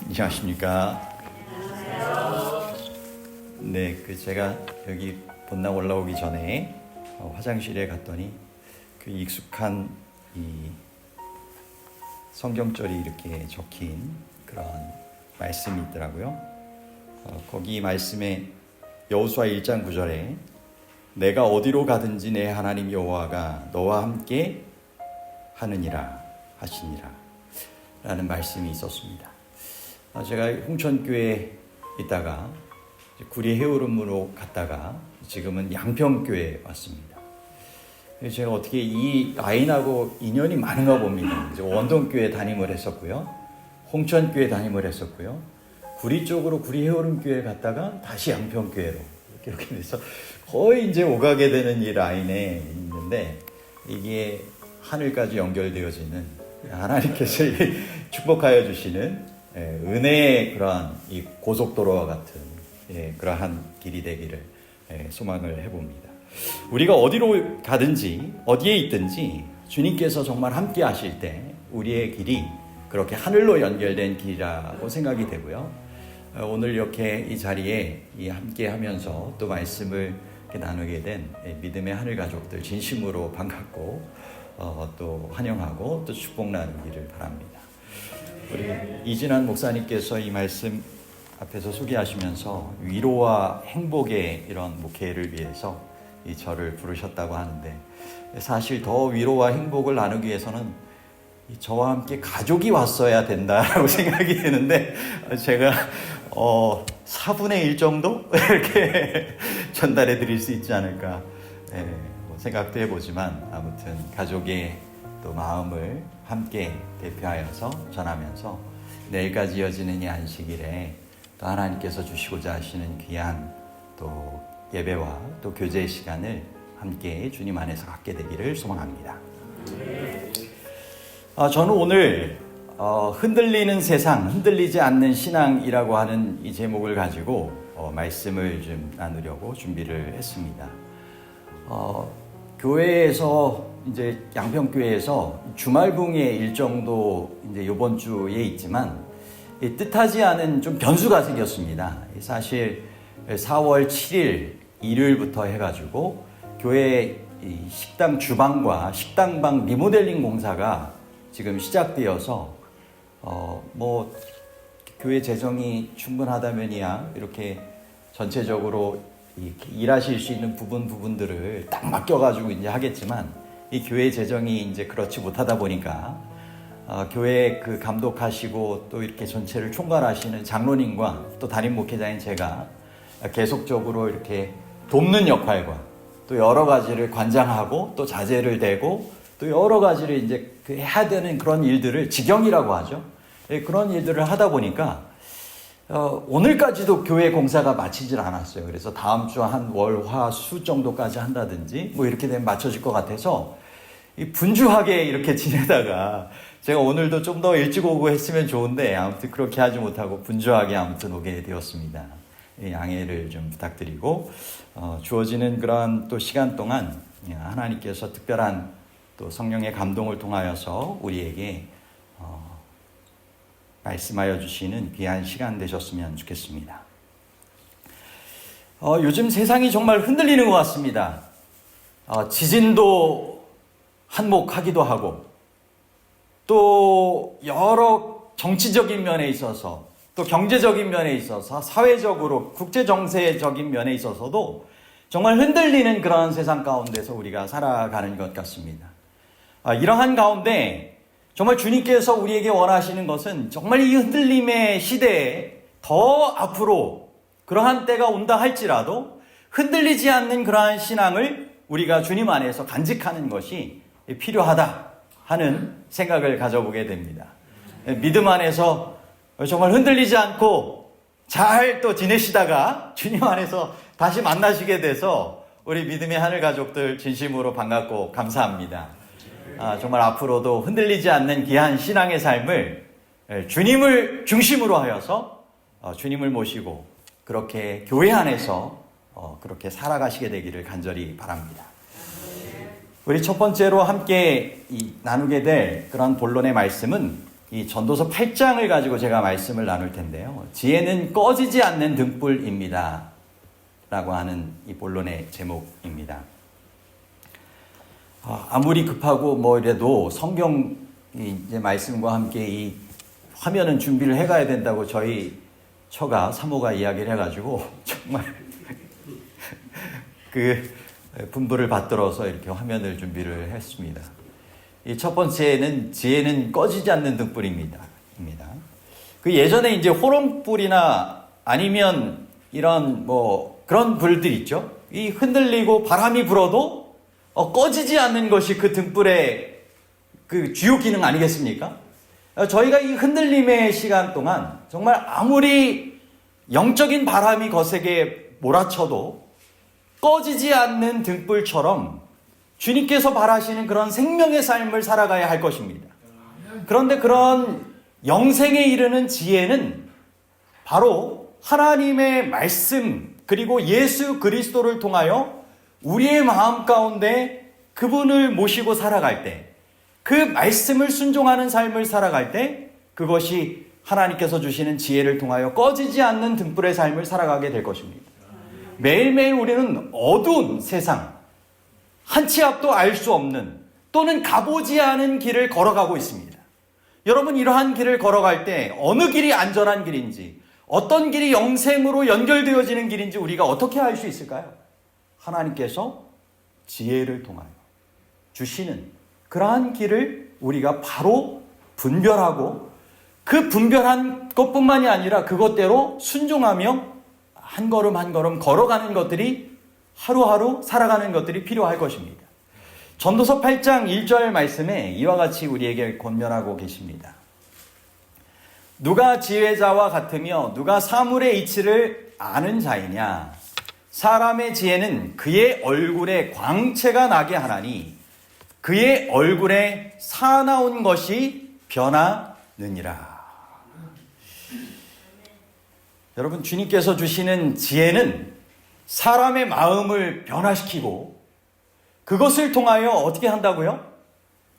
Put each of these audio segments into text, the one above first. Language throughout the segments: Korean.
안녕하십니까. 네, 제가 여기 본당 올라오기 전에 화장실에 갔더니 그 익숙한 이 성경절이 이렇게 적힌 그런 말씀이 있더라고요. 거기 말씀에 여호수아 1장 9절에 내가 어디로 가든지 내 하나님 여호와가 너와 함께 하느니라 하시니라 라는 말씀이 있었습니다. 제가 홍천교회에 있다가 구리 해오름으로 갔다가 지금은 양평교회에 왔습니다. 제가 어떻게 이 라인하고 인연이 많은가 봅니다. 원동교회 담임을 했었고요, 홍천교회 담임을 했었고요, 구리 쪽으로 구리 해오름교회 갔다가 다시 양평교회로 이렇게 돼서 거의 이제 오가게 되는 이 라인에 있는데, 이게 하늘까지 연결되어지는 하나님께서 축복하여 주시는 은혜의 그러한 이 고속도로와 같은 그러한 길이 되기를 소망을 해봅니다. 우리가 어디로 가든지 어디에 있든지 주님께서 정말 함께 하실 때 우리의 길이 그렇게 하늘로 연결된 길이라고 생각이 되고요. 오늘 이렇게 이 자리에 함께 하면서 또 말씀을 나누게 된 믿음의 하늘 가족들 진심으로 반갑고 또 환영하고 또 축복 나누기를 바랍니다. 우리 이진환 목사님께서 이 말씀 앞에서 소개하시면서 위로와 행복의 이런 목회를 위해서 이 저를 부르셨다고 하는데, 사실 더 위로와 행복을 나누기 위해서는 저와 함께 가족이 왔어야 된다라고 생각이 드는데, 제가 4분의 1 정도 이렇게 전달해 드릴 수 있지 않을까 생각도 해보지만, 아무튼 가족의 또 마음을 함께 대표하여서 전하면서 내일까지 이어지는 이 안식일에 또 하나님께서 주시고자 하시는 귀한 또 예배와 또 교제의 시간을 함께 주님 안에서 갖게 되기를 소망합니다. 저는 오늘 흔들리는 세상, 흔들리지 않는 신앙이라고 하는 이 제목을 가지고 말씀을 좀 나누려고 준비를 했습니다. 교회에서 이제 양평교회에서 주말붕의 일정도 이제 이번 주에 있지만 뜻하지 않은 좀 변수가 생겼습니다. 사실 4월 7일 일요일부터 해가지고 교회 식당 주방과 식당방 리모델링 공사가 지금 시작되어서 뭐 교회 재정이 충분하다면이야 이렇게 전체적으로 이렇게 일하실 수 있는 부분들을 딱 맡겨가지고 이제 하겠지만, 이 교회 재정이 이제 그렇지 못하다 보니까 교회 그 감독하시고 또 이렇게 전체를 총괄하시는 장로님과 또 담임 목회자인 제가 계속적으로 이렇게 돕는 역할과 또 여러 가지를 관장하고 또 자제를 대고 또 여러 가지를 이제 해야 되는 그런 일들을 직영이라고 하죠. 그런 일들을 하다 보니까 오늘까지도 교회 공사가 마치질 않았어요. 그래서 다음 주 한 월, 화, 수 정도까지 한다든지 뭐 이렇게 되면 맞춰질 것 같아서 분주하게 이렇게 지내다가 제가 오늘도 좀 더 일찍 오고 했으면 좋은데 아무튼 그렇게 하지 못하고 분주하게 아무튼 오게 되었습니다. 양해를 좀 부탁드리고 주어지는 그런 또 시간 동안 하나님께서 특별한 또 성령의 감동을 통하여서 우리에게 말씀하여 주시는 귀한 시간 되셨으면 좋겠습니다. 요즘 세상이 정말 흔들리는 것 같습니다. 지진도 한몫하기도 하고 또 여러 정치적인 면에 있어서 또 경제적인 면에 있어서 사회적으로 국제정세적인 면에 있어서도 정말 흔들리는 그런 세상 가운데서 우리가 살아가는 것 같습니다. 이러한 가운데 정말 주님께서 우리에게 원하시는 것은 정말 이 흔들림의 시대에 더 앞으로 그러한 때가 온다 할지라도 흔들리지 않는 그러한 신앙을 우리가 주님 안에서 간직하는 것이 필요하다 하는 생각을 가져보게 됩니다. 믿음 안에서 정말 흔들리지 않고 잘 또 지내시다가 주님 안에서 다시 만나시게 돼서 우리 믿음의 하늘 가족들 진심으로 반갑고 감사합니다. 정말 앞으로도 흔들리지 않는 귀한 신앙의 삶을 주님을 중심으로 하여서 주님을 모시고 그렇게 교회 안에서 그렇게 살아가시게 되기를 간절히 바랍니다. 우리 첫 번째로 함께 나누게 될 그런 본론의 말씀은 이 전도서 8장을 가지고 제가 말씀을 나눌 텐데요. 지혜는 꺼지지 않는 등불입니다. 라고 하는 이 본론의 제목입니다. 아무리 급하고 뭐 이래도 성경 이제 말씀과 함께 이 화면은 준비를 해가야 된다고 저희 처가 사모가 이야기를 해가지고 정말 그 분부를 받들어서 이렇게 화면을 준비를 했습니다. 이 첫 번째는 지혜는 꺼지지 않는 등불입니다. 그 예전에 이제 호롱불이나 아니면 이런 뭐 그런 불들 있죠. 이 흔들리고 바람이 불어도 꺼지지 않는 것이 그 등불의 그 주요 기능 아니겠습니까? 저희가 이 흔들림의 시간 동안 정말 아무리 영적인 바람이 거세게 몰아쳐도 꺼지지 않는 등불처럼 주님께서 바라시는 그런 생명의 삶을 살아가야 할 것입니다. 그런데 그런 영생에 이르는 지혜는 바로 하나님의 말씀 그리고 예수 그리스도를 통하여 우리의 마음 가운데 그분을 모시고 살아갈 때 그 말씀을 순종하는 삶을 살아갈 때 그것이 하나님께서 주시는 지혜를 통하여 꺼지지 않는 등불의 삶을 살아가게 될 것입니다. 매일매일 우리는 어두운 세상, 한치 앞도 알 수 없는 또는 가보지 않은 길을 걸어가고 있습니다. 여러분 이러한 길을 걸어갈 때 어느 길이 안전한 길인지 어떤 길이 영생으로 연결되어지는 길인지 우리가 어떻게 알 수 있을까요? 하나님께서 지혜를 통하여 주시는 그러한 길을 우리가 바로 분별하고 그 분별한 것뿐만이 아니라 그것대로 순종하며 한 걸음 한 걸음 걸어가는 것들이 하루하루 살아가는 것들이 필요할 것입니다. 전도서 8장 1절 말씀에 이와 같이 우리에게 권면하고 계십니다. 누가 지혜자와 같으며 누가 사물의 이치를 아는 자이냐? 사람의 지혜는 그의 얼굴에 광채가 나게 하나니 그의 얼굴에 사나운 것이 변하느니라. 여러분 주님께서 주시는 지혜는 사람의 마음을 변화시키고 그것을 통하여 어떻게 한다고요?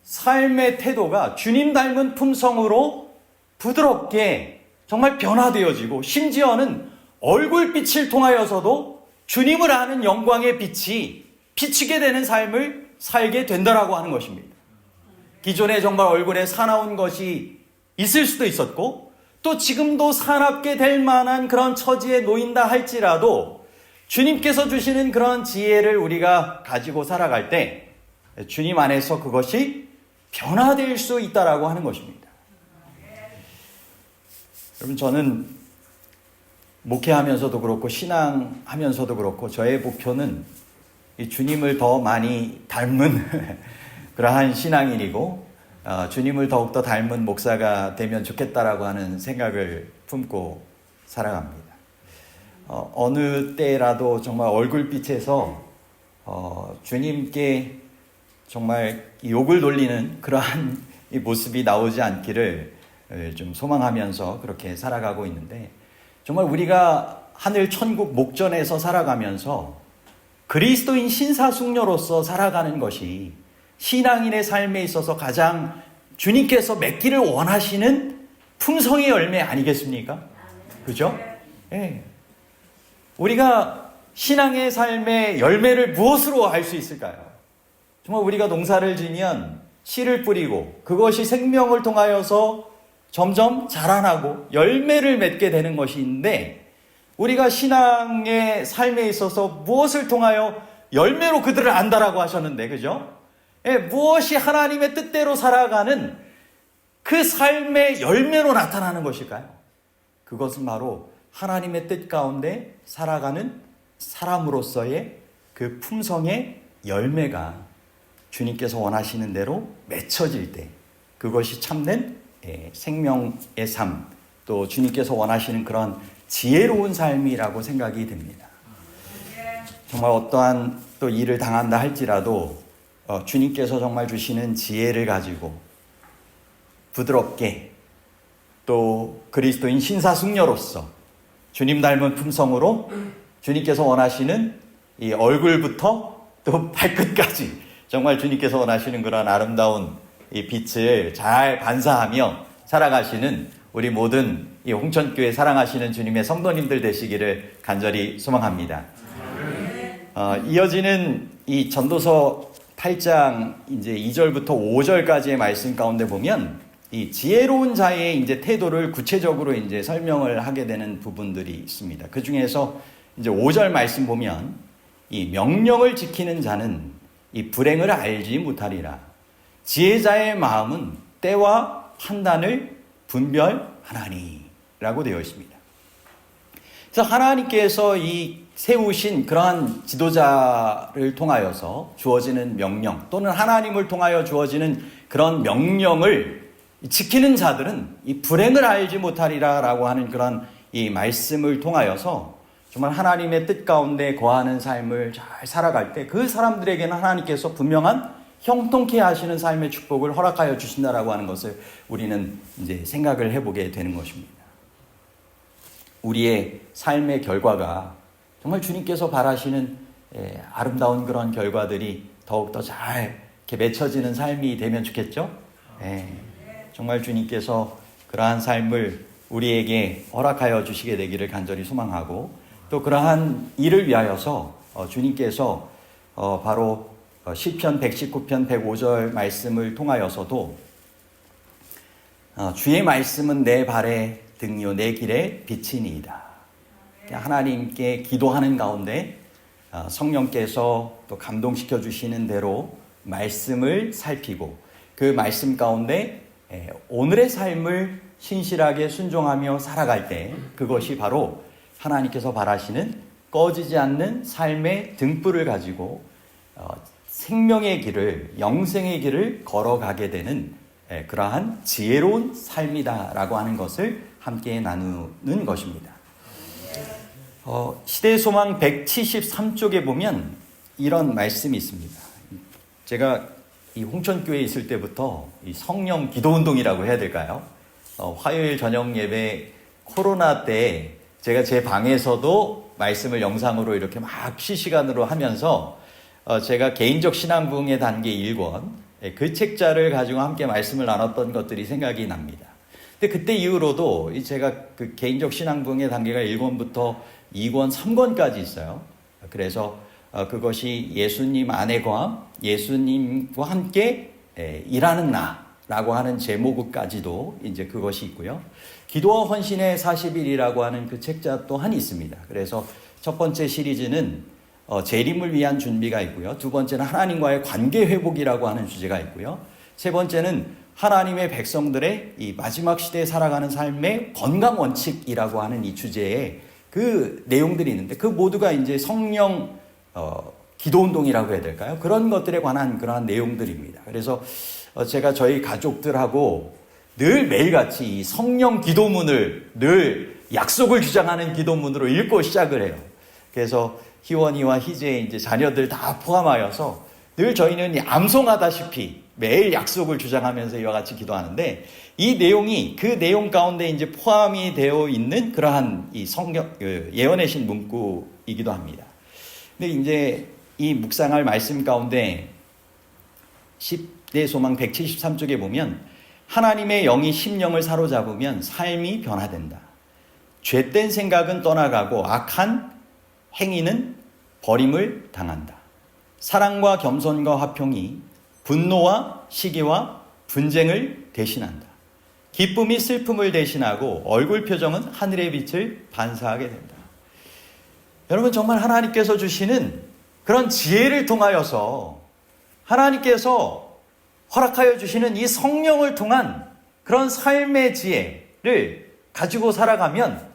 삶의 태도가 주님 닮은 품성으로 부드럽게 정말 변화되어지고 심지어는 얼굴빛을 통하여서도 주님을 아는 영광의 빛이 비치게 되는 삶을 살게 된다라고 하는 것입니다. 기존에 정말 얼굴에 사나운 것이 있을 수도 있었고 또 지금도 사납게 될 만한 그런 처지에 놓인다 할지라도 주님께서 주시는 그런 지혜를 우리가 가지고 살아갈 때 주님 안에서 그것이 변화될 수 있다라고 하는 것입니다. 여러분 저는 목회하면서도 그렇고 신앙하면서도 그렇고 저의 목표는 이 주님을 더 많이 닮은 그러한 신앙인이고 주님을 더욱더 닮은 목사가 되면 좋겠다라고 하는 생각을 품고 살아갑니다. 어느 때라도 정말 얼굴빛에서 주님께 정말 욕을 돌리는 그러한 이 모습이 나오지 않기를 좀 소망하면서 그렇게 살아가고 있는데 정말 우리가 하늘 천국 목전에서 살아가면서 그리스도인 신사숙녀로서 살아가는 것이 신앙인의 삶에 있어서 가장 주님께서 맺기를 원하시는 품성의 열매 아니겠습니까? 그죠? 예. 우리가 신앙의 삶의 열매를 무엇으로 알 수 있을까요? 정말 우리가 농사를 지면 씨를 뿌리고 그것이 생명을 통하여서 점점 자라나고 열매를 맺게 되는 것인데 우리가 신앙의 삶에 있어서 무엇을 통하여 열매로 그들을 안다라고 하셨는데 그죠? 예, 무엇이 하나님의 뜻대로 살아가는 그 삶의 열매로 나타나는 것일까요? 그것은 바로 하나님의 뜻 가운데 살아가는 사람으로서의 그 품성의 열매가 주님께서 원하시는 대로 맺혀질 때 그것이 참된 생명의 삶, 또 주님께서 원하시는 그런 지혜로운 삶이라고 생각이 듭니다. 정말 어떠한 또 일을 당한다 할지라도 주님께서 정말 주시는 지혜를 가지고 부드럽게 또 그리스도인 신사숙녀로서 주님 닮은 품성으로 주님께서 원하시는 이 얼굴부터 또 발끝까지 정말 주님께서 원하시는 그런 아름다운 이 빛을 잘 반사하며 살아가시는 우리 모든 이 홍천교회 사랑하시는 주님의 성도님들 되시기를 간절히 소망합니다. 이어지는 이 전도서 8장 이제 2절부터 5절까지의 말씀 가운데 보면 이 지혜로운 자의 이제 태도를 구체적으로 이제 설명을 하게 되는 부분들이 있습니다. 그 중에서 이제 5절 말씀 보면 이 명령을 지키는 자는 이 불행을 알지 못하리라. 지혜자의 마음은 때와 판단을 분별하나니 라고 되어 있습니다. 그래서 하나님께서 이 세우신 그러한 지도자를 통하여서 주어지는 명령 또는 하나님을 통하여 주어지는 그런 명령을 지키는 자들은 이 불행을 알지 못하리라 라고 하는 그런 이 말씀을 통하여서 정말 하나님의 뜻 가운데 거하는 삶을 잘 살아갈 때 그 사람들에게는 하나님께서 분명한 형통케 하시는 삶의 축복을 허락하여 주신다라고 하는 것을 우리는 이제 생각을 해보게 되는 것입니다. 우리의 삶의 결과가 정말 주님께서 바라시는 아름다운 그런 결과들이 더욱더 잘 이렇게 맺혀지는 삶이 되면 좋겠죠? 정말 주님께서 그러한 삶을 우리에게 허락하여 주시게 되기를 간절히 소망하고 또 그러한 일을 위하여서 주님께서 바로 시편 119편 105절 말씀을 통하여서도 주의 말씀은 내 발의 등이요 내 길의 빛이니이다. 하나님께 기도하는 가운데 성령께서 또 감동시켜 주시는 대로 말씀을 살피고 그 말씀 가운데 오늘의 삶을 신실하게 순종하며 살아갈 때 그것이 바로 하나님께서 바라시는 꺼지지 않는 삶의 등불을 가지고 생명의 길을, 영생의 길을 걸어가게 되는 그러한 지혜로운 삶이다라고 하는 것을 함께 나누는 것입니다. 시대소망 173쪽에 보면 이런 말씀이 있습니다. 제가 이 홍천교회에 있을 때부터 이 성령 기도운동이라고 해야 될까요? 화요일 저녁 예배 코로나 때 제가 제 방에서도 말씀을 영상으로 이렇게 막 실시간으로 하면서 제가 개인적 신앙부흥의 단계 1권 그 책자를 가지고 함께 말씀을 나눴던 것들이 생각이 납니다. 근데 그때 이후로도 제가 그 개인적 신앙부흥의 단계가 1권부터 2권, 3권까지 있어요. 그래서 그것이 예수님 안에 거함, 예수님과 함께 일하는 나라고 하는 제목까지도 이제 그것이 있고요. 기도와 헌신의 40일이라고 하는 그 책자 또한 있습니다. 그래서 첫 번째 시리즈는 재림을 위한 준비가 있고요. 두 번째는 하나님과의 관계 회복이라고 하는 주제가 있고요. 세 번째는 하나님의 백성들의 이 마지막 시대에 살아가는 삶의 건강 원칙이라고 하는 이 주제에 그 내용들이 있는데 그 모두가 이제 성령 기도운동이라고 해야 될까요? 그런 것들에 관한 그러한 내용들입니다. 그래서 제가 저희 가족들하고 늘 매일같이 이 성령 기도문을 늘 약속을 주장하는 기도문으로 읽고 시작을 해요. 그래서 희원이와 희재의 이제 자녀들 다 포함하여서 늘 저희는 암송하다시피 매일 약속을 주장하면서 이와 같이 기도하는데 이 내용이 그 내용 가운데 이제 포함이 되어 있는 그러한 이 성경 예언의 신 문구이기도 합니다. 근데 이제 이 묵상할 말씀 가운데 10대 소망 173쪽에 보면 하나님의 영이 심령을 사로잡으면 삶이 변화된다. 죄된 생각은 떠나가고 악한 행위는 버림을 당한다. 사랑과 겸손과 화평이 분노와 시기와 분쟁을 대신한다. 기쁨이 슬픔을 대신하고 얼굴 표정은 하늘의 빛을 반사하게 된다. 여러분 정말 하나님께서 주시는 그런 지혜를 통하여서 하나님께서 허락하여 주시는 이 성령을 통한 그런 삶의 지혜를 가지고 살아가면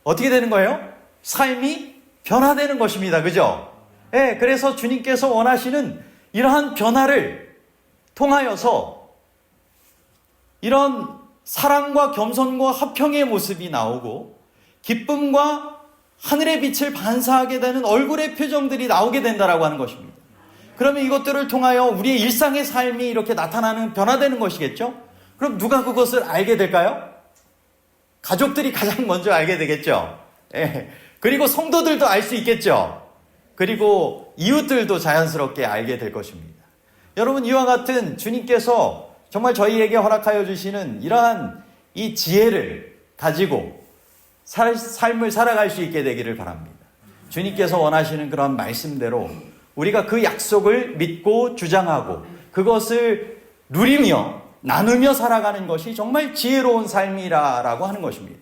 어떻게 되는 거예요? 삶이 변화되는 것입니다. 그죠? 네, 그래서 주님께서 원하시는 이러한 변화를 통하여서 이런 사랑과 겸손과 화평의 모습이 나오고 기쁨과 하늘의 빛을 반사하게 되는 얼굴의 표정들이 나오게 된다라고 하는 것입니다. 그러면 이것들을 통하여 우리의 일상의 삶이 이렇게 나타나는 변화되는 것이겠죠? 그럼 누가 그것을 알게 될까요? 가족들이 가장 먼저 알게 되겠죠. 예. 그리고 성도들도 알 수 있겠죠. 그리고 이웃들도 자연스럽게 알게 될 것입니다. 여러분 이와 같은 주님께서 정말 저희에게 허락하여 주시는 이러한 이 지혜를 가지고 삶을 살아갈 수 있게 되기를 바랍니다. 주님께서 원하시는 그런 말씀대로 우리가 그 약속을 믿고 주장하고 그것을 누리며 나누며 살아가는 것이 정말 지혜로운 삶이라고 하는 것입니다.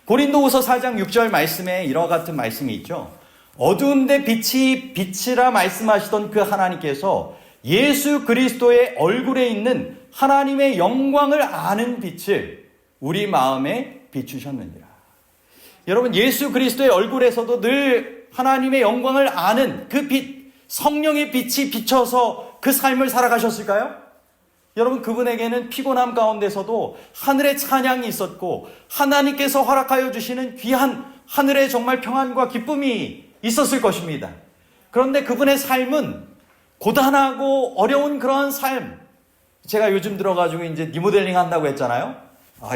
고린도후서 4장 6절 말씀에 이와 같은 말씀이 있죠. 어두운데 빛이 빛이라 말씀하시던 그 하나님께서 예수 그리스도의 얼굴에 있는 하나님의 영광을 아는 빛을 우리 마음에 비추셨느니라. 여러분, 예수 그리스도의 얼굴에서도 늘 하나님의 영광을 아는 그 빛, 성령의 빛이 비쳐서 그 삶을 살아가셨을까요? 여러분, 그분에게는 피곤함 가운데서도 하늘의 찬양이 있었고 하나님께서 허락하여 주시는 귀한 하늘의 정말 평안과 기쁨이 있었을 것입니다. 그런데 그분의 삶은 고단하고 어려운 그런 삶. 제가 요즘 들어가지고 이제 리모델링 한다고 했잖아요.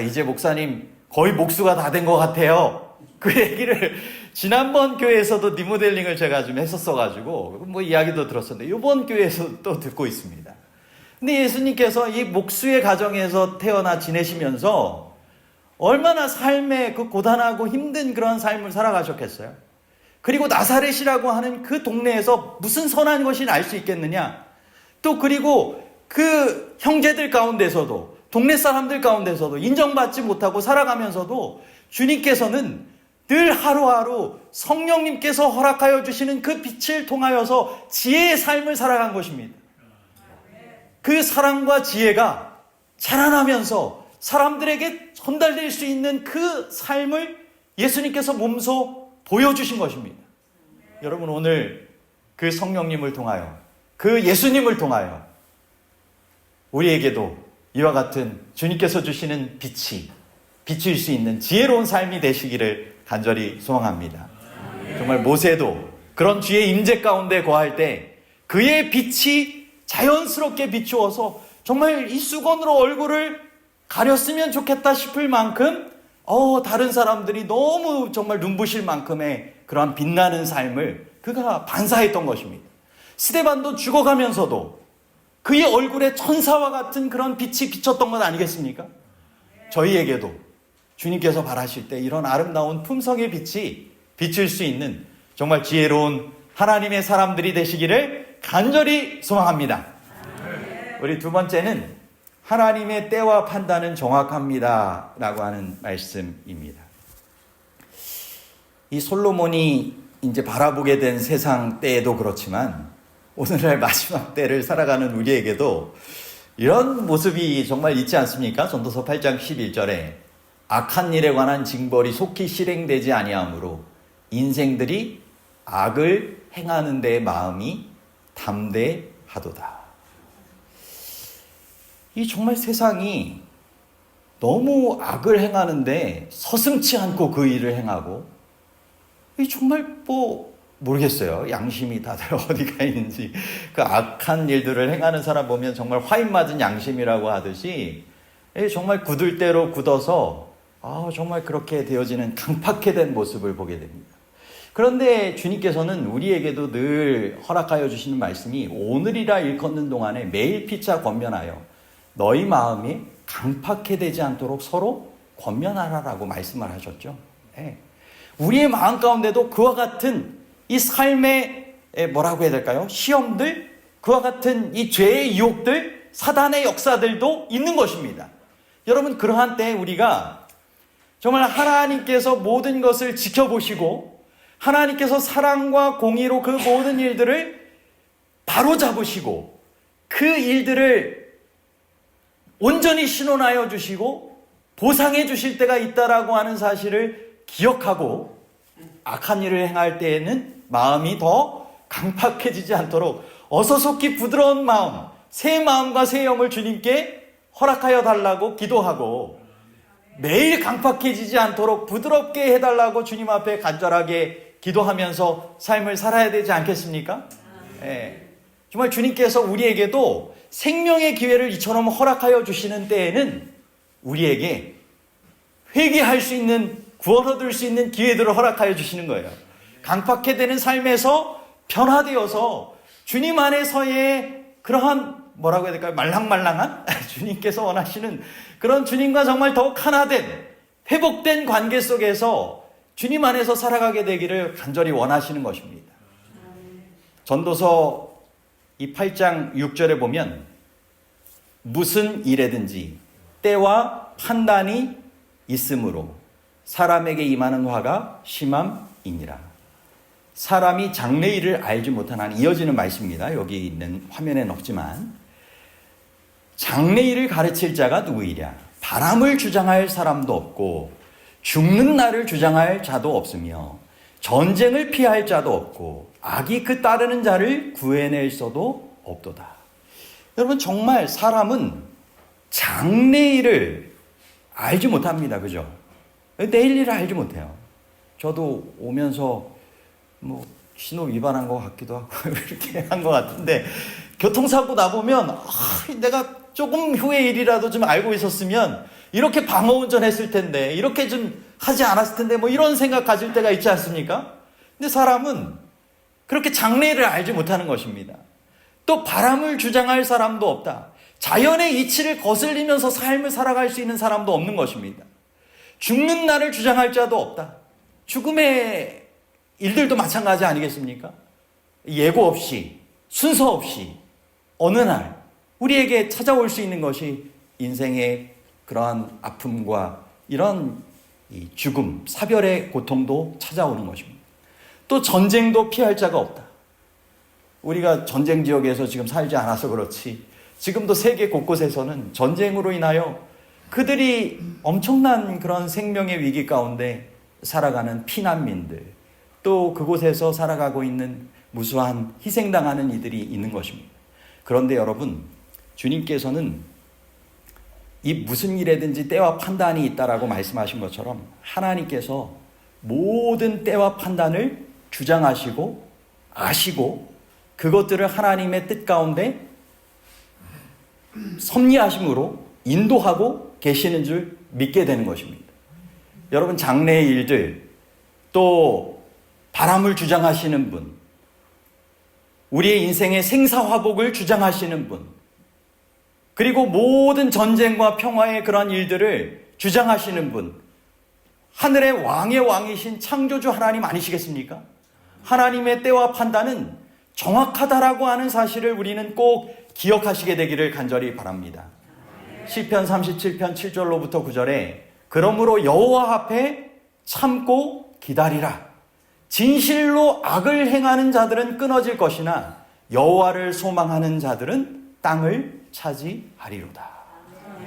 이제 목사님 거의 목수가 다 된 것 같아요. 그 얘기를 지난번 교회에서도 리모델링을 제가 좀 했었어가지고 뭐 이야기도 들었었는데 이번 교회에서 또 듣고 있습니다. 근데 예수님께서 이 목수의 가정에서 태어나 지내시면서 얼마나 삶의 그 고단하고 힘든 그런 삶을 살아가셨겠어요. 그리고 나사렛이라고 하는 그 동네에서 무슨 선한 것이 날 수 있겠느냐. 또 그리고 그 형제들 가운데서도 동네 사람들 가운데서도 인정받지 못하고 살아가면서도 주님께서는 늘 하루하루 성령님께서 허락하여 주시는 그 빛을 통하여서 지혜의 삶을 살아간 것입니다. 그 사랑과 지혜가 자라나면서 사람들에게 전달될 수 있는 그 삶을 예수님께서 몸소 보여주신 것입니다. 여러분, 오늘 그 성령님을 통하여 그 예수님을 통하여 우리에게도 이와 같은 주님께서 주시는 빛이 비칠 수 있는 지혜로운 삶이 되시기를 간절히 소망합니다. 정말 모세도 그런 주의 임재 가운데 거할 때 그의 빛이 자연스럽게 비추어서 정말 이 수건으로 얼굴을 가렸으면 좋겠다 싶을 만큼 다른 사람들이 너무 정말 눈부실 만큼의 그러한 빛나는 삶을 그가 반사했던 것입니다. 스데반도 죽어가면서도 그의 얼굴에 천사와 같은 그런 빛이 비쳤던 것 아니겠습니까? 저희에게도 주님께서 바라실 때 이런 아름다운 품성의 빛이 비칠 수 있는 정말 지혜로운 하나님의 사람들이 되시기를 간절히 소망합니다. 우리 두 번째는 하나님의 때와 판단은 정확합니다 라고 하는 말씀입니다. 이 솔로몬이 이제 바라보게 된 세상 때에도 그렇지만 오늘날 마지막 때를 살아가는 우리에게도 이런 모습이 정말 있지 않습니까? 전도서 8장 11절에 악한 일에 관한 징벌이 속히 실행되지 아니하므로 인생들이 악을 행하는 데 마음이 담대하도다. 이 정말 세상이 너무 악을 행하는데 서슴치 않고 그 일을 행하고 이 정말 모르겠어요. 양심이 다들 어디가 있는지. 그 악한 일들을 행하는 사람 보면 정말 화인 맞은 양심이라고 하듯이 정말 굳을 대로 굳어서 정말 그렇게 되어지는 강팍해된 모습을 보게 됩니다. 그런데 주님께서는 우리에게도 늘 허락하여 주시는 말씀이 오늘이라 일컫는 동안에 매일 피차 권면하여 너희 마음이 강팍해 되지 않도록 서로 권면하라라고 말씀을 하셨죠. 네. 우리의 마음 가운데도 그와 같은 이 삶의 뭐라고 해야 될까요? 시험들, 그와 같은 이 죄의 유혹들, 사단의 역사들도 있는 것입니다. 여러분, 그러한 때에 우리가 정말 하나님께서 모든 것을 지켜보시고 하나님께서 사랑과 공의로 그 모든 일들을 바로잡으시고 그 일들을 온전히 신원하여 주시고 보상해 주실 때가 있다라고 하는 사실을 기억하고 악한 일을 행할 때에는 마음이 더 강팍해지지 않도록 어서속히 부드러운 마음, 새 마음과 새 영을 주님께 허락하여 달라고 기도하고 매일 강팍해지지 않도록 부드럽게 해달라고 주님 앞에 간절하게 기도하면서 삶을 살아야 되지 않겠습니까? 네. 정말 주님께서 우리에게도 생명의 기회를 이처럼 허락하여 주시는 때에는 우리에게 회개할 수 있는, 구원 얻을 수 있는 기회들을 허락하여 주시는 거예요. 강팍해 되는 삶에서 변화되어서 주님 안에서의 그러한 뭐라고 해야 될까요? 말랑말랑한 주님께서 원하시는 그런 주님과 정말 더욱 하나된 회복된 관계 속에서 주님 안에서 살아가게 되기를 간절히 원하시는 것입니다. 전도서 이 8장 6절에 보면 무슨 일에든지 때와 판단이 있으므로 사람에게 임하는 화가 심함이니라. 사람이 장래일을 알지 못하는 이어지는 말씀입니다. 여기 있는 화면에는 없지만 장래일을 가르칠 자가 누구이랴. 바람을 주장할 사람도 없고 죽는 날을 주장할 자도 없으며 전쟁을 피할 자도 없고 악이 그 따르는 자를 구해낼 수도 없도다. 여러분 정말 사람은 장래일을 알지 못합니다. 그죠? 내일 일을 알지 못해요. 저도 오면서 뭐 신호 위반한 것 같기도 하고 이렇게 한 것 같은데 교통사고 나보면 내가 조금 후의 일이라도 좀 알고 있었으면 이렇게 방어운전 했을 텐데 이렇게 좀 하지 않았을 텐데 뭐 이런 생각 가질 때가 있지 않습니까? 근데 사람은 그렇게 장래를 알지 못하는 것입니다. 또 바람을 주장할 사람도 없다. 자연의 이치를 거슬리면서 삶을 살아갈 수 있는 사람도 없는 것입니다. 죽는 날을 주장할 자도 없다. 죽음의 일들도 마찬가지 아니겠습니까? 예고 없이 순서 없이 어느 날 우리에게 찾아올 수 있는 것이 인생의 그러한 아픔과 이런 이 죽음, 사별의 고통도 찾아오는 것입니다. 또 전쟁도 피할 자가 없다. 우리가 전쟁 지역에서 지금 살지 않아서 그렇지 지금도 세계 곳곳에서는 전쟁으로 인하여 그들이 엄청난 그런 생명의 위기 가운데 살아가는 피난민들, 또 그곳에서 살아가고 있는 무수한 희생당하는 이들이 있는 것입니다. 그런데 여러분, 주님께서는 이 무슨 일에든지 때와 판단이 있다라고 말씀하신 것처럼 하나님께서 모든 때와 판단을 주장하시고 아시고 그것들을 하나님의 뜻 가운데 섭리하심으로 인도하고 계시는 줄 믿게 되는 것입니다. 여러분 장래의 일들, 또 바람을 주장하시는 분, 우리의 인생의 생사화복을 주장하시는 분, 그리고 모든 전쟁과 평화의 그런 일들을 주장하시는 분, 하늘의 왕의 왕이신 창조주 하나님 아니시겠습니까? 하나님의 때와 판단은 정확하다라고 하는 사실을 우리는 꼭 기억하시게 되기를 간절히 바랍니다. 시편 37편 7절로부터 9절에 그러므로 여호와 앞에 참고 기다리라. 진실로 악을 행하는 자들은 끊어질 것이나 여호와를 소망하는 자들은 땅을 차지하리로다.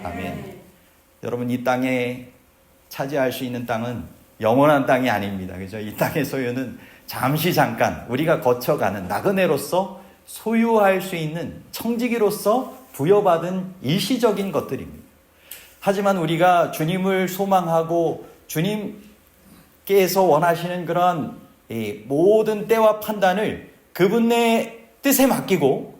아멘. 여러분 이 땅에 차지할 수 있는 땅은 영원한 땅이 아닙니다. 그죠? 이 땅의 소유는 잠시 잠깐 우리가 거쳐가는 나그네로서 소유할 수 있는 청지기로서 부여받은 일시적인 것들입니다. 하지만 우리가 주님을 소망하고 주님께서 원하시는 그런 모든 때와 판단을 그분의 뜻에 맡기고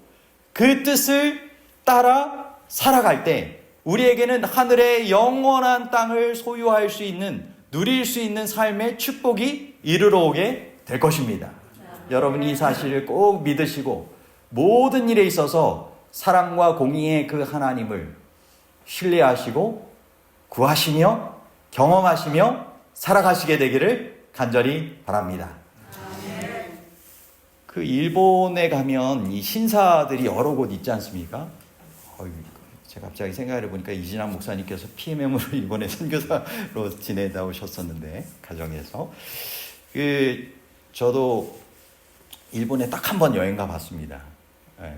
그 뜻을 따라 살아갈 때 우리에게는 하늘의 영원한 땅을 소유할 수 있는, 누릴 수 있는 삶의 축복이 이르러 오게 될 것입니다. 여러분이 이 사실을 꼭 믿으시고 모든 일에 있어서 사랑과 공의의 그 하나님을 신뢰하시고 구하시며 경험하시며 살아가시게 되기를 간절히 바랍니다. 그 일본에 가면 이 신사들이 여러 곳 있지 않습니까? 제가 갑자기 생각을 해보니까 이진학 목사님께서 PMM으로 일본에 선교사로 지내다 오셨었는데 가정에서 저도 일본에 딱 한 번 여행 가봤습니다.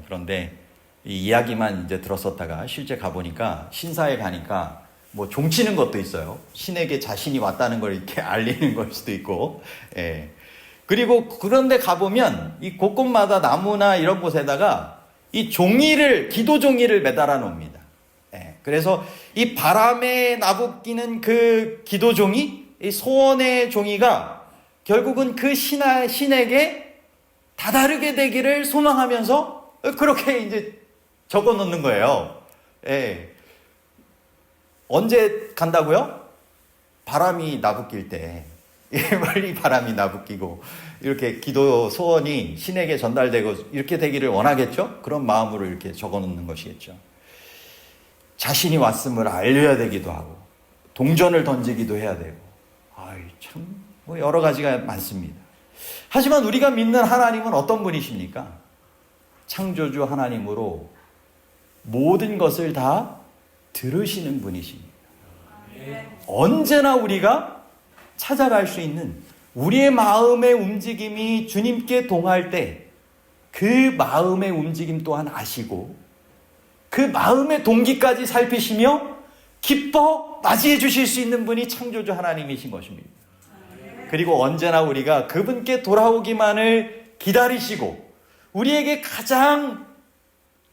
그런데 이 이야기만 이제 들었었다가 실제 가보니까 신사에 가니까 뭐 종치는 것도 있어요. 신에게 자신이 왔다는 걸 이렇게 알리는 걸 수도 있고, 그리고 그런데 가보면 이 곳곳마다 나무나 이런 곳에다가 이 종이를, 기도 종이를 매달아 놓습니다. 그래서 이 바람에 나부끼는 그 기도 종이, 이 소원의 종이가 결국은 그 신에게 다다르게 되기를 소망하면서 그렇게 이제 적어 놓는 거예요. 언제 간다고요? 바람이 나부낄 때. 빨리 바람이 나부끼고 이렇게 기도 소원이 신에게 전달되고 이렇게 되기를 원하겠죠? 그런 마음으로 이렇게 적어놓는 것이겠죠. 자신이 왔음을 알려야 되기도 하고 동전을 던지기도 해야 되고 참 뭐 여러 가지가 많습니다. 하지만 우리가 믿는 하나님은 어떤 분이십니까? 창조주 하나님으로 모든 것을 다 들으시는 분이십니다. 언제나 우리가 찾아갈 수 있는 우리의 마음의 움직임이 주님께 동할 때 그 마음의 움직임 또한 아시고 그 마음의 동기까지 살피시며 기뻐 맞이해 주실 수 있는 분이 창조주 하나님이신 것입니다. 그리고 언제나 우리가 그분께 돌아오기만을 기다리시고 우리에게 가장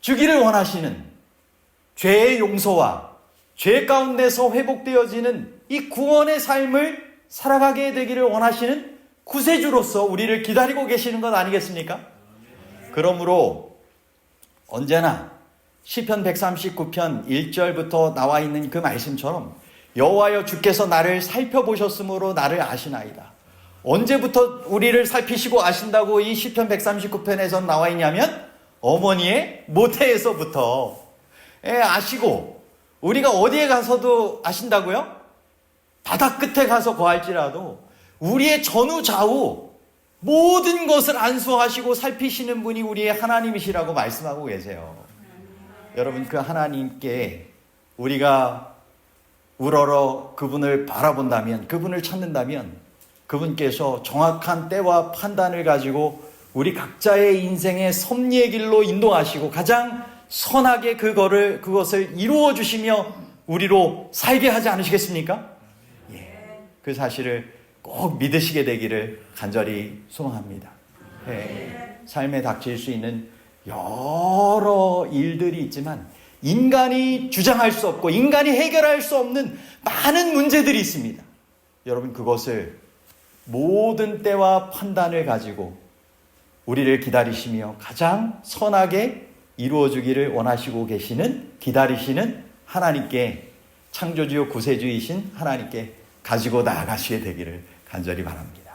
주기를 원하시는 죄의 용서와 죄 가운데서 회복되어지는 이 구원의 삶을 살아가게 되기를 원하시는 구세주로서 우리를 기다리고 계시는 것 아니겠습니까? 그러므로 언제나 시편 139편 1절부터 나와 있는 그 말씀처럼 여호와여 주께서 나를 살펴보셨으므로 나를 아시나이다. 언제부터 우리를 살피시고 아신다고 이 시편 139편에서 나와 있냐면 어머니의 모태에서부터 아시고 우리가 어디에 가서도 아신다고요? 바다 끝에 가서 거할지라도 우리의 전후 좌우 모든 것을 안수하시고 살피시는 분이 우리의 하나님이시라고 말씀하고 계세요. 여러분 그 하나님께 우리가 우러러 그분을 바라본다면 그분을 찾는다면 그분께서 정확한 때와 판단을 가지고 우리 각자의 인생의 섭리의 길로 인도하시고 가장 선하게 그것을 이루어 주시며 우리로 살게 하지 않으시겠습니까? 그 사실을 꼭 믿으시게 되기를 간절히 소망합니다. 삶에 닥칠 수 있는 여러 일들이 있지만 인간이 주장할 수 없고 인간이 해결할 수 없는 많은 문제들이 있습니다. 여러분 그것을 모든 때와 판단을 가지고 우리를 기다리시며 가장 선하게 이루어주기를 원하시고 계시는 기다리시는 하나님께 창조주요 구세주이신 하나님께 가지고 나아가시게 되기를 간절히 바랍니다.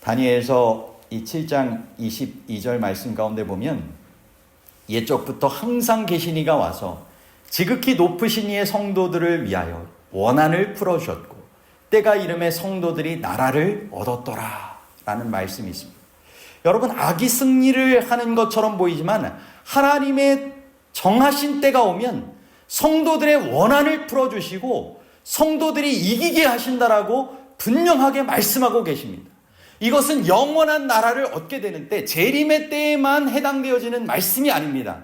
다니엘서 이 7장 22절 말씀 가운데 보면 옛적부터 항상 계신 이가 와서 지극히 높으신 이의 성도들을 위하여 원한을 풀어주셨고 때가 이름에 성도들이 나라를 얻었더라 라는 말씀이 있습니다. 여러분 악이 승리를 하는 것처럼 보이지만 하나님의 정하신 때가 오면 성도들의 원한을 풀어주시고 성도들이 이기게 하신다라고 분명하게 말씀하고 계십니다. 이것은 영원한 나라를 얻게 되는 때 재림의 때에만 해당되어지는 말씀이 아닙니다.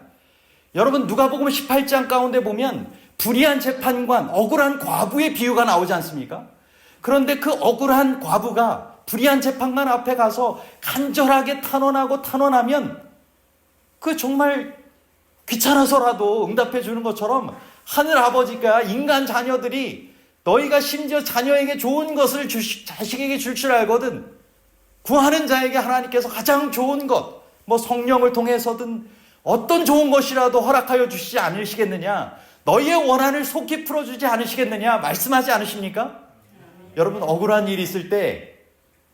여러분 누가복음 18장 가운데 보면 불의한 재판관 억울한 과부의 비유가 나오지 않습니까? 그런데 그 억울한 과부가 불의한 재판관 앞에 가서 간절하게 탄원하면 그 정말 귀찮아서라도 응답해 주는 것처럼 하늘 아버지가 인간 자녀들이 너희가 심지어 자녀에게 좋은 것을 자식에게 줄 줄 알거든 구하는 자에게 하나님께서 가장 좋은 것 뭐 성령을 통해서든 어떤 좋은 것이라도 허락하여 주시지 않으시겠느냐 너희의 원한을 속히 풀어주지 않으시겠느냐 말씀하지 않으십니까? 여러분 억울한 일이 있을 때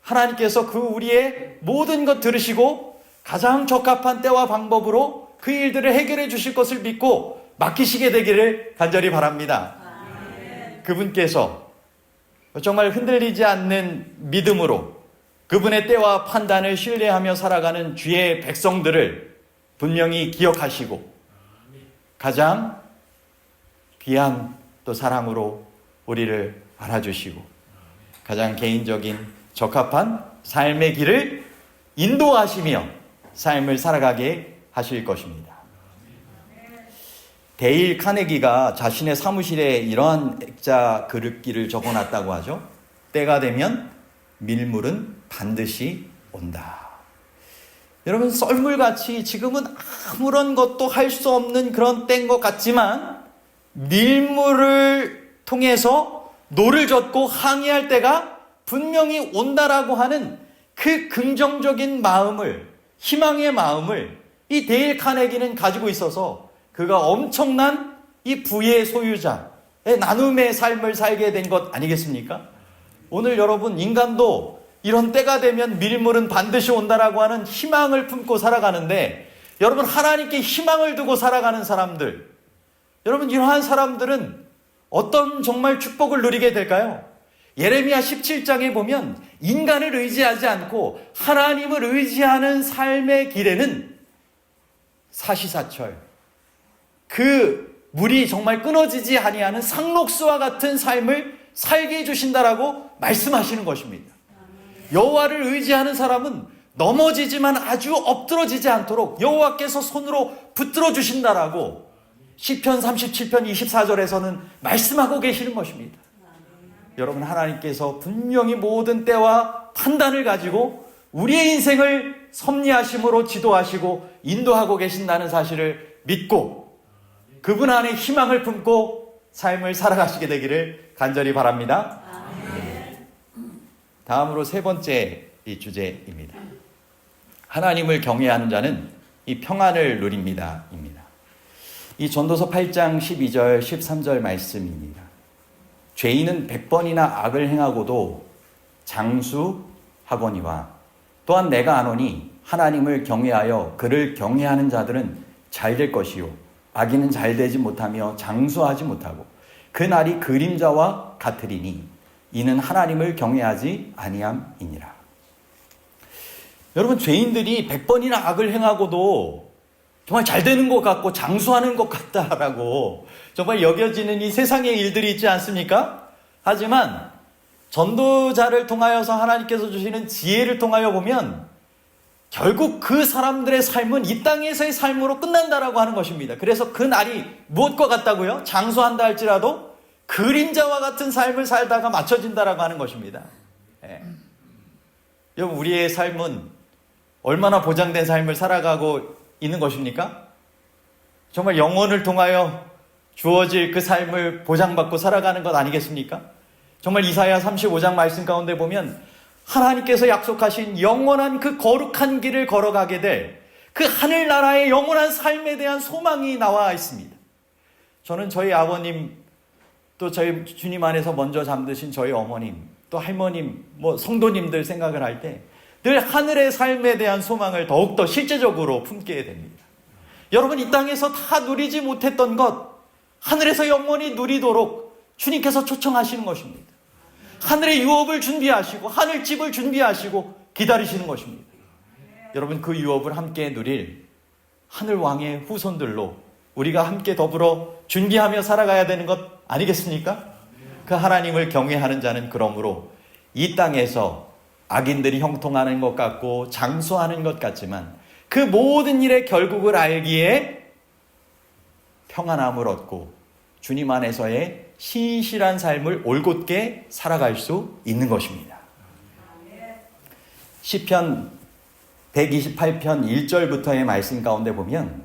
하나님께서 그 우리의 모든 것 들으시고 가장 적합한 때와 방법으로 그 일들을 해결해 주실 것을 믿고 맡기시게 되기를 간절히 바랍니다. 그분께서 정말 흔들리지 않는 믿음으로 그분의 때와 판단을 신뢰하며 살아가는 주의 백성들을 분명히 기억하시고 가장 귀한 또 사랑으로 우리를 안아주시고 가장 개인적인 적합한 삶의 길을 인도하시며 삶을 살아가게 하실 것입니다. 데일 카네기가 자신의 사무실에 이러한 액자 그릇기를 적어놨다고 하죠. 때가 되면 밀물은 반드시 온다. 여러분 썰물같이 지금은 아무런 것도 할 수 없는 그런 때인 것 같지만 밀물을 통해서 노를 젓고 항의할 때가 분명히 온다라고 하는 그 긍정적인 마음을 희망의 마음을 이 데일 카네기는 가지고 있어서 그가 엄청난 이 부의 소유자의 나눔의 삶을 살게 된 것 아니겠습니까? 오늘 여러분, 인간도 이런 때가 되면 밀물은 반드시 온다라고 하는 희망을 품고 살아가는데, 여러분, 하나님께 희망을 두고 살아가는 사람들, 여러분, 이러한 사람들은 어떤 정말 축복을 누리게 될까요? 예레미야 17장에 보면 인간을 의지하지 않고 하나님을 의지하는 삶의 길에는 사시사철, 그 물이 정말 끊어지지 아니하는 상록수와 같은 삶을 살게 해주신다라고 말씀하시는 것입니다. 여호와를 의지하는 사람은 넘어지지만 아주 엎드러지지 않도록 여호와께서 손으로 붙들어 주신다라고 시편 37편 24절에서는 말씀하고 계시는 것입니다. 여러분, 하나님께서 분명히 모든 때와 판단을 가지고 우리의 인생을 섭리하심으로 지도하시고 인도하고 계신다는 사실을 믿고 그분 안에 희망을 품고 삶을 살아가시게 되기를 간절히 바랍니다. 다음으로 세 번째 이 주제입니다. 하나님을 경외하는 자는 이 평안을 누립니다. 입니다. 이 전도서 8장 12절 13절 말씀입니다. 죄인은 100번이나 악을 행하고도 장수하거니와 또한 내가 아노니 하나님을 경외하여 그를 경외하는 자들은 잘 될 것이요 악인은 잘 되지 못하며 장수하지 못하고 그 날이 그림자와 같으리니 이는 하나님을 경외하지 아니함이니라. 여러분, 죄인들이 100번이나 악을 행하고도 정말 잘 되는 것 같고 장수하는 것 같다라고 정말 여겨지는 이 세상의 일들이 있지 않습니까? 하지만 전도자를 통하여서 하나님께서 주시는 지혜를 통하여 보면 결국 그 사람들의 삶은 이 땅에서의 삶으로 끝난다라고 하는 것입니다. 그래서 그 날이 무엇과 같다고요? 장수한다 할지라도 그림자와 같은 삶을 살다가 맞춰진다라고 하는 것입니다. 여러분, 우리의 삶은 얼마나 보장된 삶을 살아가고 있는 것입니까? 정말 영원을 통하여 주어질 그 삶을 보장받고 살아가는 것 아니겠습니까? 정말 이사야 35장 말씀 가운데 보면 하나님께서 약속하신 영원한 그 거룩한 길을 걸어가게 될 그 하늘나라의 영원한 삶에 대한 소망이 나와 있습니다. 저는 저희 아버님, 또 저희 주님 안에서 먼저 잠드신 저희 어머님, 또 할머님, 성도님들 생각을 할 때 늘 하늘의 삶에 대한 소망을 더욱더 실제적으로 품게 됩니다. 여러분, 이 땅에서 다 누리지 못했던 것, 하늘에서 영원히 누리도록 주님께서 초청하시는 것입니다. 하늘의 유업을 준비하시고 하늘집을 준비하시고 기다리시는 것입니다. 여러분, 그 유업을 함께 누릴 하늘왕의 후손들로 우리가 함께 더불어 준비하며 살아가야 되는 것 아니겠습니까? 그 하나님을 경외하는 자는 그러므로 이 땅에서 악인들이 형통하는 것 같고 장수하는 것 같지만 그 모든 일의 결국을 알기에 평안함을 얻고 주님 안에서의 신실한 삶을 올곧게 살아갈 수 있는 것입니다. 시편 128편 1절부터의 말씀 가운데 보면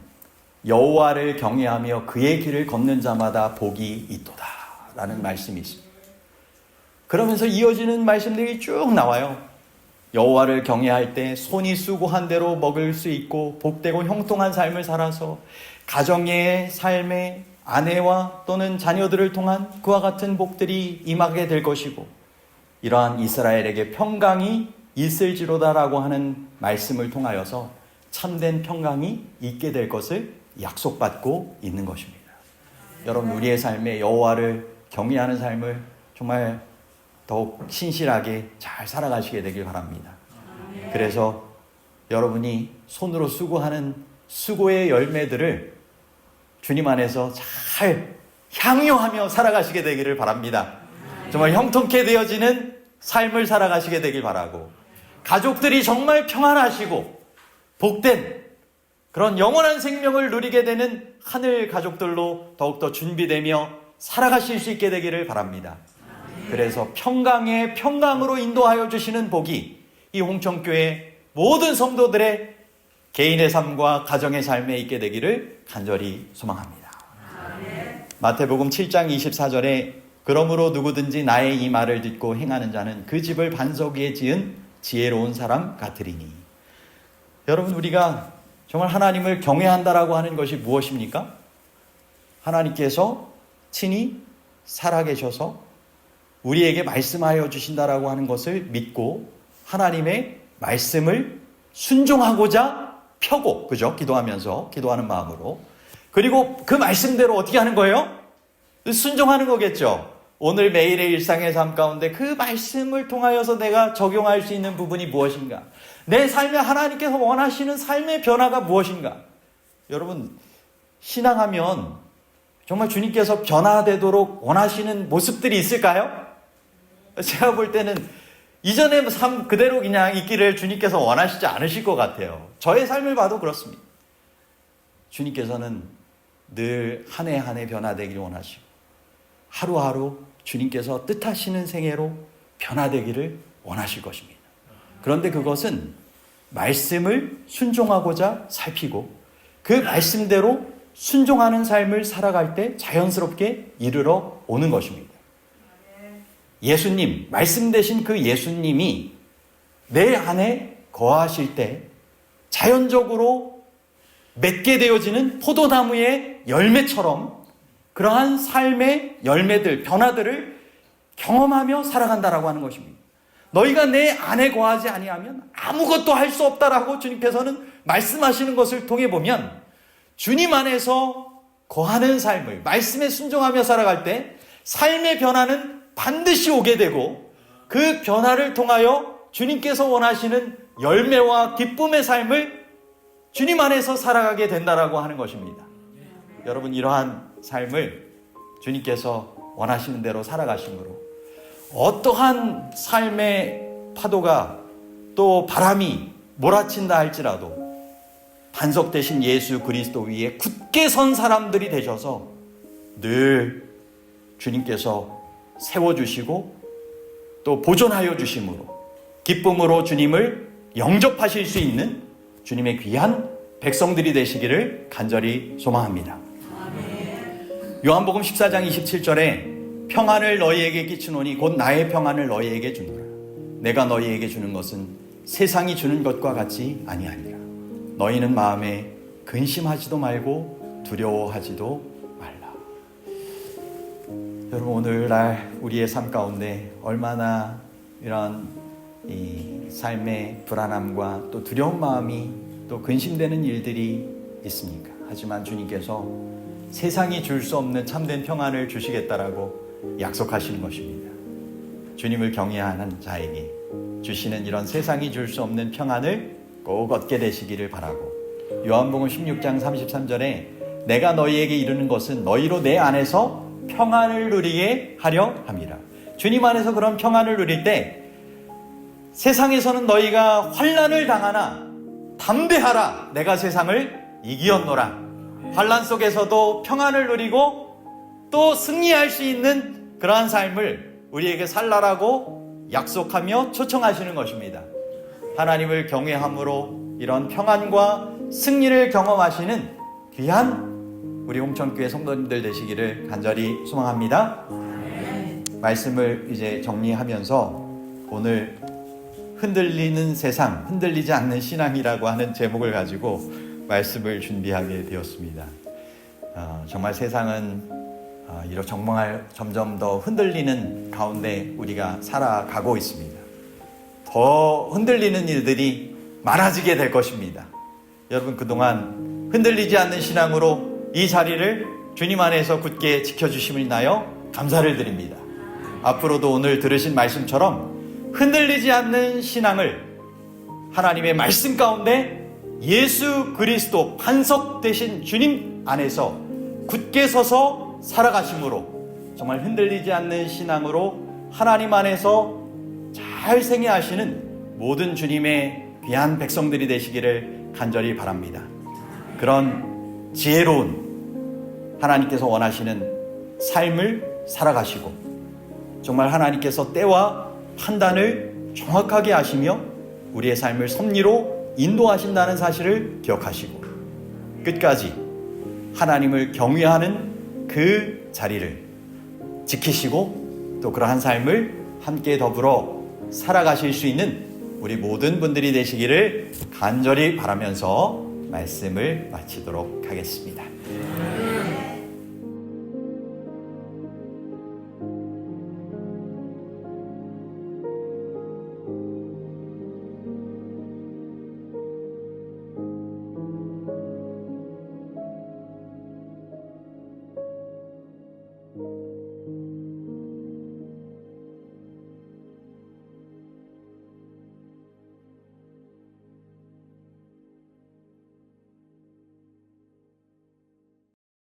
여호와를 경외하며 그의 길을 걷는 자마다 복이 있도다 라는 말씀이 있습니다. 그러면서 이어지는 말씀들이 쭉 나와요. 여호와를 경외할 때 손이 수고한 대로 먹을 수 있고 복되고 형통한 삶을 살아서 가정의 삶에 아내와 또는 자녀들을 통한 그와 같은 복들이 임하게 될 것이고 이러한 이스라엘에게 평강이 있을지로다라고 하는 말씀을 통하여서 참된 평강이 있게 될 것을 약속받고 있는 것입니다. 여러분, 우리의 삶에 여호와를 경외하는 삶을 정말 더욱 신실하게 잘 살아가시게 되길 바랍니다. 그래서 여러분이 손으로 수고하는 수고의 열매들을 주님 안에서 잘 향유하며 살아가시게 되기를 바랍니다. 정말 형통케 되어지는 삶을 살아가시게 되길 바라고 가족들이 정말 평안하시고 복된 그런 영원한 생명을 누리게 되는 하늘 가족들로 더욱더 준비되며 살아가실 수 있게 되기를 바랍니다. 그래서 평강의 평강으로 인도하여 주시는 복이 이 홍천교회 모든 성도들의 개인의 삶과 가정의 삶에 있게 되기를 간절히 소망합니다. 마태복음 7장 24절에 그러므로 누구든지 나의 이 말을 듣고 행하는 자는 그 집을 반석 위에 지은 지혜로운 사람 같으리니. 여러분, 우리가 정말 하나님을 경외한다라고 하는 것이 무엇입니까? 하나님께서 친히 살아계셔서 우리에게 말씀하여 주신다라고 하는 것을 믿고 하나님의 말씀을 순종하고자 펴고, 그죠? 기도하는 마음으로. 그리고 그 말씀대로 어떻게 하는 거예요? 순종하는 거겠죠. 오늘 매일의 일상의 삶 가운데 그 말씀을 통하여서 내가 적용할 수 있는 부분이 무엇인가? 내 삶에 하나님께서 원하시는 삶의 변화가 무엇인가? 여러분, 신앙하면 정말 주님께서 변화되도록 원하시는 모습들이 있을까요? 제가 볼 때는 이전의 삶 그대로 그냥 있기를 주님께서 원하시지 않으실 것 같아요. 저의 삶을 봐도 그렇습니다. 주님께서는 늘 한 해 한 해 변화되기를 원하시고 하루하루 주님께서 뜻하시는 생애로 변화되기를 원하실 것입니다. 그런데 그것은 말씀을 순종하고자 살피고 그 말씀대로 순종하는 삶을 살아갈 때 자연스럽게 이르러 오는 것입니다. 예수님, 말씀 되신 그 예수님이 내 안에 거하실 때 자연적으로 맺게 되어지는 포도나무의 열매처럼 그러한 삶의 열매들, 변화들을 경험하며 살아간다라고 하는 것입니다. 너희가 내 안에 거하지 아니하면 아무것도 할 수 없다라고 주님께서는 말씀하시는 것을 통해 보면 주님 안에서 거하는 삶을 말씀에 순종하며 살아갈 때 삶의 변화는 반드시 오게 되고 그 변화를 통하여 주님께서 원하시는 열매와 기쁨의 삶을 주님 안에서 살아가게 된다라고 하는 것입니다. 여러분, 이러한 삶을 주님께서 원하시는 대로 살아가심으로 어떠한 삶의 파도가 또 바람이 몰아친다 할지라도 반석 되신 예수 그리스도 위에 굳게 선 사람들이 되셔서 늘 주님께서 세워주시고 또 보존하여 주심으로 기쁨으로 주님을 영접하실 수 있는 주님의 귀한 백성들이 되시기를 간절히 소망합니다. 요한복음 14장 27절에 평안을 너희에게 끼치노니 곧 나의 평안을 너희에게 주노라. 내가 너희에게 주는 것은 세상이 주는 것과 같이 아니하니라. 너희는 마음에 근심하지도 말고 두려워하지도 말라. 여러분, 오늘날 우리의 삶 가운데 얼마나 이런 이 삶의 불안함과 또 두려운 마음이 또 근심되는 일들이 있습니까? 하지만 주님께서 세상이 줄 수 없는 참된 평안을 주시겠다라고 약속하시는 것입니다. 주님을 경외하는 자에게 주시는 이런 세상이 줄 수 없는 평안을 꼭 얻게 되시기를 바라고 요한복음 16장 33절에 내가 너희에게 이르는 것은 너희로 내 안에서 평안을 누리게 하려 함이라. 주님 안에서 그런 평안을 누릴 때 세상에서는 너희가 환난을 당하나 담대하라, 내가 세상을 이기었노라. 환난 속에서도 평안을 누리고 또 승리할 수 있는 그러한 삶을 우리에게 살라라고 약속하며 초청하시는 것입니다. 하나님을 경외함으로 이런 평안과 승리를 경험하시는 귀한 우리 홍천교회 성도님들 되시기를 간절히 소망합니다. 말씀을 이제 정리하면서 오늘 흔들리는 세상, 흔들리지 않는 신앙이라고 하는 제목을 가지고 말씀을 준비하게 되었습니다. 정말 세상은 정말 점점 더 흔들리는 가운데 우리가 살아가고 있습니다. 더 흔들리는 일들이 많아지게 될 것입니다. 여러분, 그동안 흔들리지 않는 신앙으로 이 자리를 주님 안에서 굳게 지켜주심을 인하여 감사를 드립니다. 앞으로도 오늘 들으신 말씀처럼 흔들리지 않는 신앙을 하나님의 말씀 가운데 예수 그리스도 반석 되신 주님 안에서 굳게 서서 살아가심으로 정말 흔들리지 않는 신앙으로 하나님 안에서 잘 생애하시는 모든 주님의 귀한 백성들이 되시기를 간절히 바랍니다. 그런 지혜로운 하나님께서 원하시는 삶을 살아가시고 정말 하나님께서 때와 판단을 정확하게 하시며 우리의 삶을 섭리로 인도하신다는 사실을 기억하시고 끝까지 하나님을 경외하는 그 자리를 지키시고 또 그러한 삶을 함께 더불어 살아가실 수 있는 우리 모든 분들이 되시기를 간절히 바라면서 말씀을 마치도록 하겠습니다.